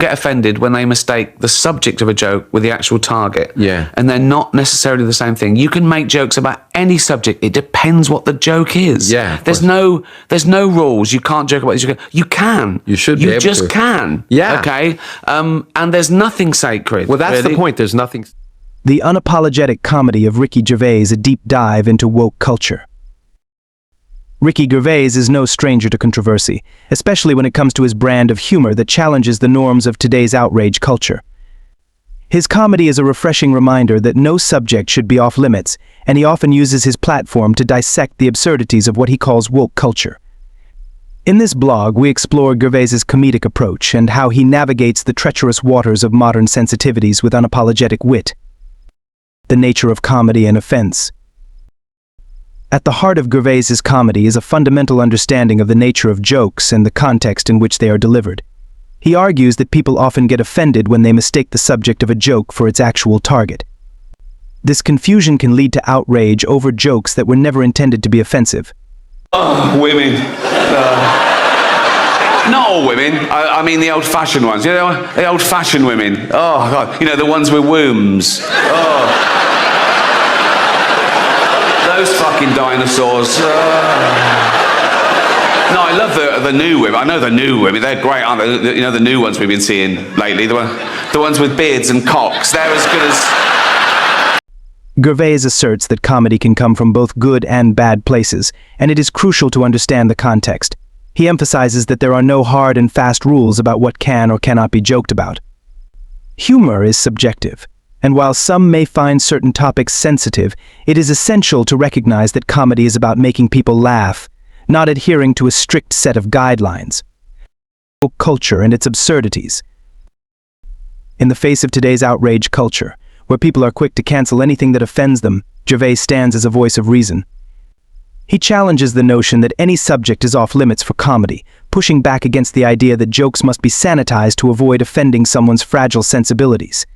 get offended when they mistake the subject of a joke with the actual target. Yeah. And they're not necessarily the same thing. You can make jokes about any subject. It depends what the joke is. Yeah. There's no rules. You can't joke about this. You can. You should be able to. You just can. Yeah. Okay? And there's nothing sacred. Well, that's really. the point. There's nothing... The unapologetic comedy of Ricky Gervais, a deep dive into woke culture. Ricky Gervais is no stranger to controversy, especially when it comes to his brand of humor that challenges the norms of today's outrage culture. His comedy is a refreshing reminder that no subject should be off limits, and he often uses his platform to dissect the absurdities of what he calls woke culture. In this blog, we explore Gervais's comedic approach and how he navigates the treacherous waters of modern sensitivities with unapologetic wit. The nature of comedy and offense. At the heart of Gervais's comedy is a fundamental understanding of the nature of jokes and the context in which they are delivered. He argues that people often get offended when they mistake the subject of a joke for its actual target. This confusion can lead to outrage over jokes that were never intended to be offensive. Oh, women. Not all women. I mean the old-fashioned ones. You know, the old-fashioned women. Oh, God. You know, the ones with wombs. Oh. Those fucking dinosaurs. No, I love the new women. I know the new women. They're great, aren't they? You know, the new ones we've been seeing lately. The ones with beards and cocks. They're as good as... Gervais asserts that comedy can come from both good and bad places, and it is crucial to understand the context. He emphasizes that there are no hard and fast rules about what can or cannot be joked about. Humor is subjective. And while some may find certain topics sensitive, it is essential to recognize that comedy is about making people laugh, not adhering to a strict set of guidelines. Culture and its absurdities. In the face of today's outrage culture, where people are quick to cancel anything that offends them, Gervais stands as a voice of reason. He challenges the notion that any subject is off limits for comedy, pushing back against the idea that jokes must be sanitized to avoid offending someone's fragile sensibilities.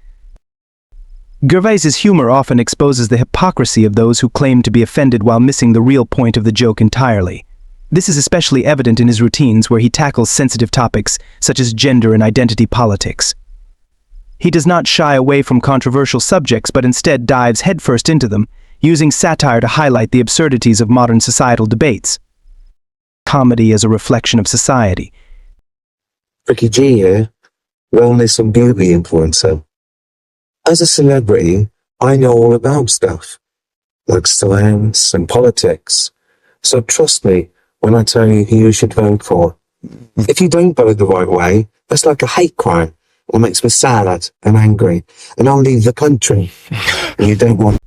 Gervais's humor often exposes the hypocrisy of those who claim to be offended while missing the real point of the joke entirely. This is especially evident in his routines where he tackles sensitive topics such as gender and identity politics. He does not shy away from controversial subjects but instead dives headfirst into them, using satire to highlight the absurdities of modern societal debates. Comedy as a reflection of society. Ricky G here, wellness and beauty influencer. As a celebrity, I know all about stuff, like science and politics. So trust me when I tell you who you should vote for. If you don't vote the right way, that's like a hate crime. It makes me sad and angry, and I'll leave the country. And you don't want...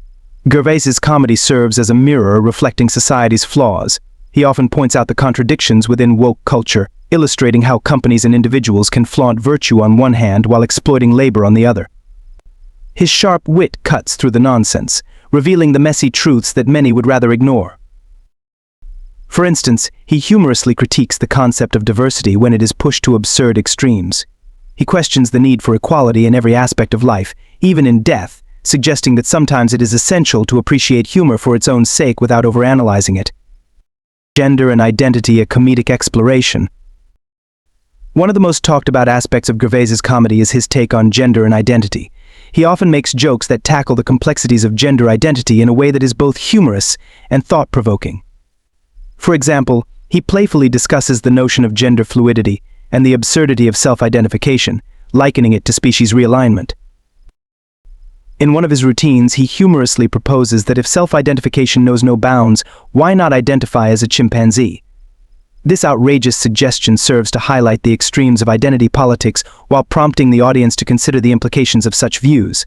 Gervais's comedy serves as a mirror reflecting society's flaws. He often points out the contradictions within woke culture, illustrating how companies and individuals can flaunt virtue on one hand while exploiting labor on the other. His sharp wit cuts through the nonsense, revealing the messy truths that many would rather ignore. For instance, he humorously critiques the concept of diversity when it is pushed to absurd extremes. He questions the need for equality in every aspect of life, even in death, suggesting that sometimes it is essential to appreciate humor for its own sake without overanalyzing it. Gender and identity, a comedic exploration. One of the most talked about aspects of Gervais's comedy is his take on gender and identity. He often makes jokes that tackle the complexities of gender identity in a way that is both humorous and thought-provoking. For example, he playfully discusses the notion of gender fluidity and the absurdity of self-identification, likening it to species realignment. In one of his routines, he humorously proposes that if self-identification knows no bounds, why not identify as a chimpanzee? This outrageous suggestion serves to highlight the extremes of identity politics while prompting the audience to consider the implications of such views.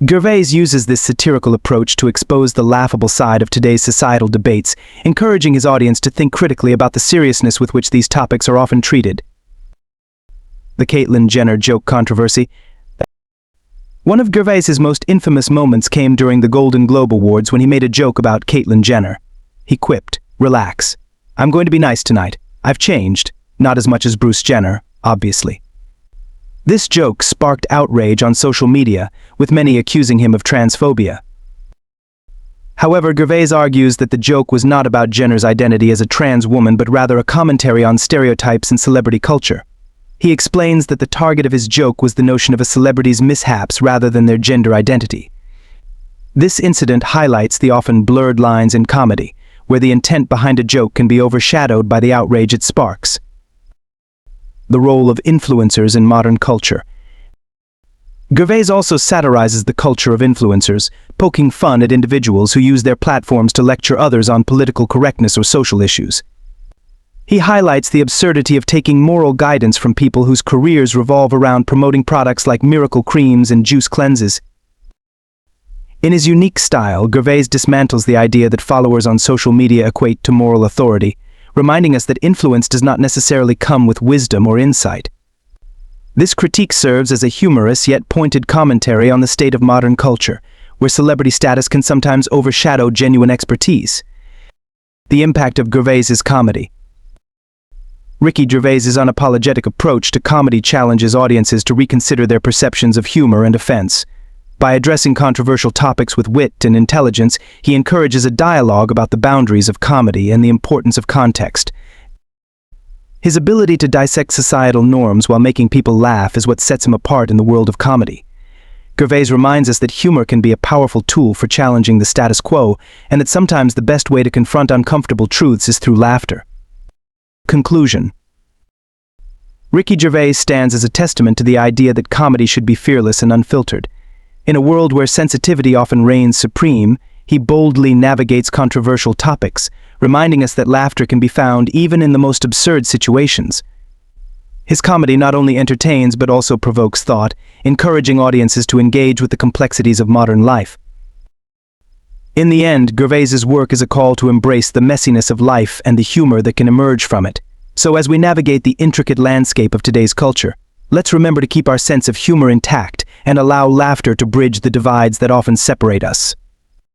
Gervais uses this satirical approach to expose the laughable side of today's societal debates, encouraging his audience to think critically about the seriousness with which these topics are often treated. The Caitlyn Jenner joke controversy. One of Gervais's most infamous moments came during the Golden Globe Awards when he made a joke about Caitlyn Jenner. He quipped, "Relax. I'm going to be nice tonight. I've changed. Not as much as Bruce Jenner, obviously." This joke sparked outrage on social media, with many accusing him of transphobia. However, Gervais argues that the joke was not about Jenner's identity as a trans woman but rather a commentary on stereotypes in celebrity culture. He explains that the target of his joke was the notion of a celebrity's mishaps rather than their gender identity. This incident highlights the often blurred lines in comedy, where the intent behind a joke can be overshadowed by the outrage it sparks. The role of influencers in modern culture. Gervais also satirizes the culture of influencers, poking fun at individuals who use their platforms to lecture others on political correctness or social issues. He highlights the absurdity of taking moral guidance from people whose careers revolve around promoting products like miracle creams and juice cleanses. In his unique style, Gervais dismantles the idea that followers on social media equate to moral authority, reminding us that influence does not necessarily come with wisdom or insight. This critique serves as a humorous yet pointed commentary on the state of modern culture, where celebrity status can sometimes overshadow genuine expertise. The impact of Gervais's comedy. Ricky Gervais's unapologetic approach to comedy challenges audiences to reconsider their perceptions of humor and offense. By addressing controversial topics with wit and intelligence, he encourages a dialogue about the boundaries of comedy and the importance of context. His ability to dissect societal norms while making people laugh is what sets him apart in the world of comedy. Gervais reminds us that humor can be a powerful tool for challenging the status quo, and that sometimes the best way to confront uncomfortable truths is through laughter. Conclusion. Ricky Gervais stands as a testament to the idea that comedy should be fearless and unfiltered. In a world where sensitivity often reigns supreme, he boldly navigates controversial topics, reminding us that laughter can be found even in the most absurd situations. His comedy not only entertains but also provokes thought, encouraging audiences to engage with the complexities of modern life. In the end, Gervais's work is a call to embrace the messiness of life and the humor that can emerge from it. So as we navigate the intricate landscape of today's culture, let's remember to keep our sense of humor intact and allow laughter to bridge the divides that often separate us.